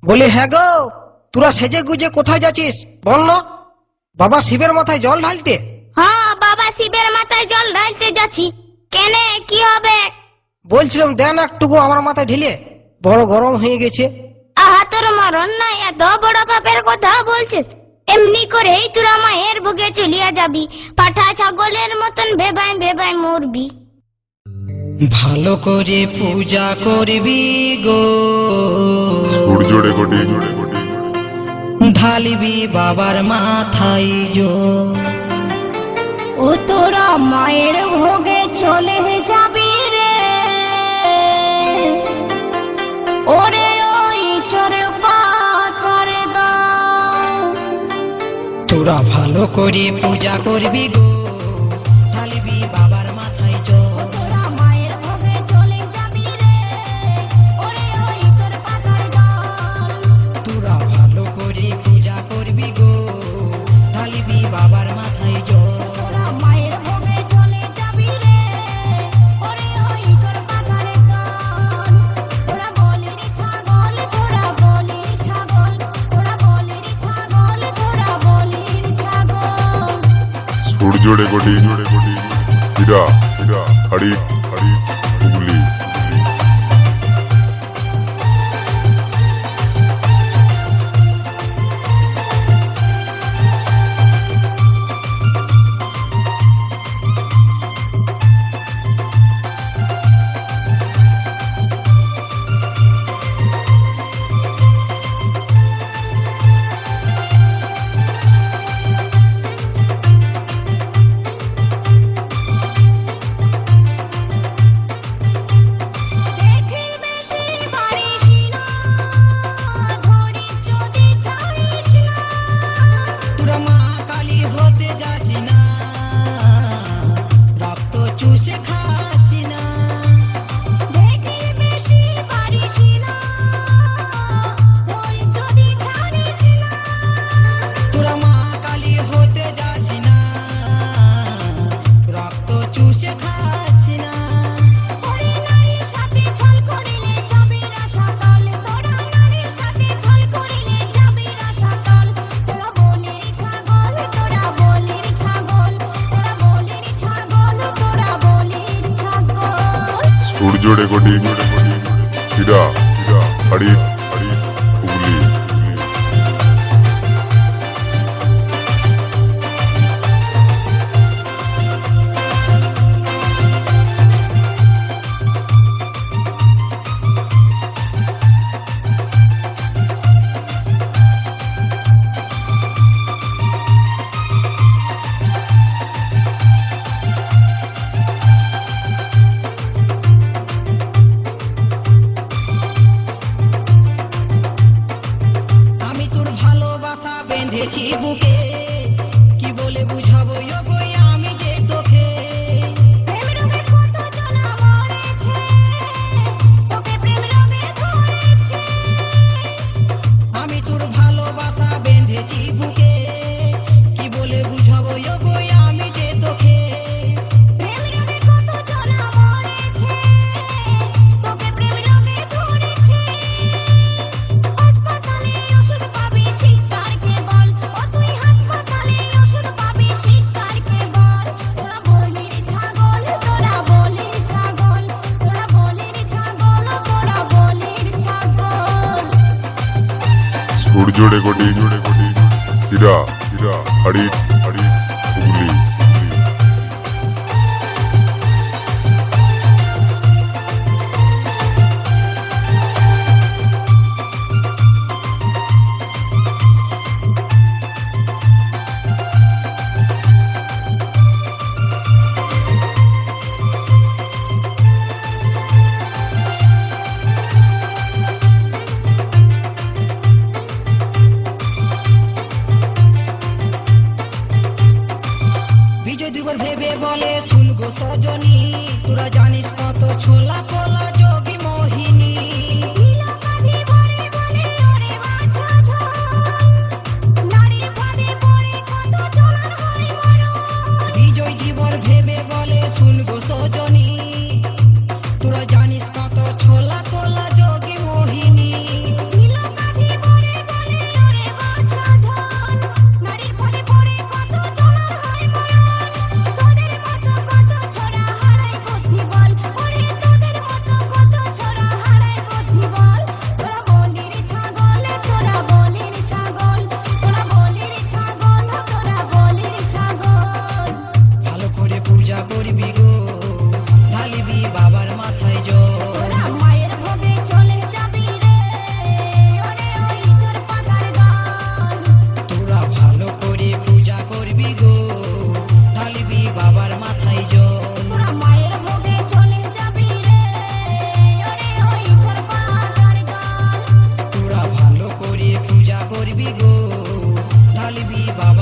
বলি হ্যাঁ গো, তোরা সেজে গুজে কোথায় যাচ্ছিস বল না? বাবা শিবের মাথায় জল ঢালতে। হ্যাঁ বাবা শিবের মাথায় জল ঢালতে যাচ্ছি। কেনে কি হবে? বলছিলাম দেন একটুকু আমার মাথায় ঢেলে, বড় গরম হয়ে গেছে। আহা তোর মরণ নাই, এত বড় পাপের কথা বলছিস? এমনি করেই তোরা মায়ের বুকে চলিয়া যাবি, পাঠা ছাগলের মতন ভেবাই ভেবাই মরবি। ভালো করে পূজা করবি গো, জোরে কোটি ঢালিবি বাবার মাথায় জল। ও তোরা মায়ের ভোগে চলে যাবি রে, ওরে ওই চরে পা করে দাও। তোরা ভালো করে পূজা করবি গো, ঢালিবি বাবার মাথায় জল। তোরা মায়ের ভোগে চলে যাবি রে, ওরে ওই চরে পা করে দাও। তোরা ভালো করে পূজা করবি গো, ঢালিবি বাবার মাথায় জল। তোরা মায়ের ভোগে চলে যাবি রে, ওরে ওই চরে পা করে দাও। তোরা বলির ছাগল, তোরা বলির ছাগল, তোরা বলির ছাগল, তোরা বলির ছাগল। জোরে কোটি হীরা হাড়ি হুগলি। দেখি বেশি পারিস না, ধরিস যদি ছাড়িস না। তোরা মা কালী হতে যাস না, রক্ত চুষে খাস না। দেখি বেশি পারিস না, ধরিস যদি ছাড়িস না। তোরা মা কালী হতে যাস না, রক্ত চুষে খাস না। ওরে নারীর সাথে ছল করিলে যাবি রাসাতল, তোরা নারীর সাথে ছল করিলে যাবি রাসাতল। তোরা বলির ছাগল, তোরা বলির ছাগল, তোরা বলির ছাগল, তোরা বলির ছাগল। জোরে কোটি হীরা হাড়ি হুগলি। আমি তোর ভালোবাসা বেঁধেছি বুকে, কি বলে বুঝাবো গো আমি যে তোকে। প্রেম রোগে কত জনা মরেছে, তোকে প্রেম রোগে ধরেছে। আমি তোর ভালোবাসা বেঁধেছি বুকে, কি বলে বুঝাবো গো আমি যে তোকে। প্রেম রোগে কত জনা মরেছে, তোকে প্রেম রোগে ধরেছে। হাসপাতালে ওষুধ পাবি সিস্টারকে বল, ও তুই হাসপাতালে ওষুধ পাবি সিস্টারকে বল। তোরা বলির ছাগল, তোরা বলির ছাগল, তোরা বলির ছাগল, তোরা বলির ছাগল। জোরে কোটি হীরা হাড়ি হুগলি। বিজয় দুবার ভেবে বলে শুনগো সজনী, তোরা জানিস কত ছোলা কোলা যোগী মোহিনী। নীলকাঠি ভরে বলে ওরে বাছা ধন, নারীর ফাঁদে পড়ে কত জনার হয় মরণ। বিজয় দিবর ভেবে বলে শুনগো সজনী, তোরা জানিস কত ছোলা কোলা যোগী মোহিনী। নীলকাঠি করবি গো ঢালবি বাবা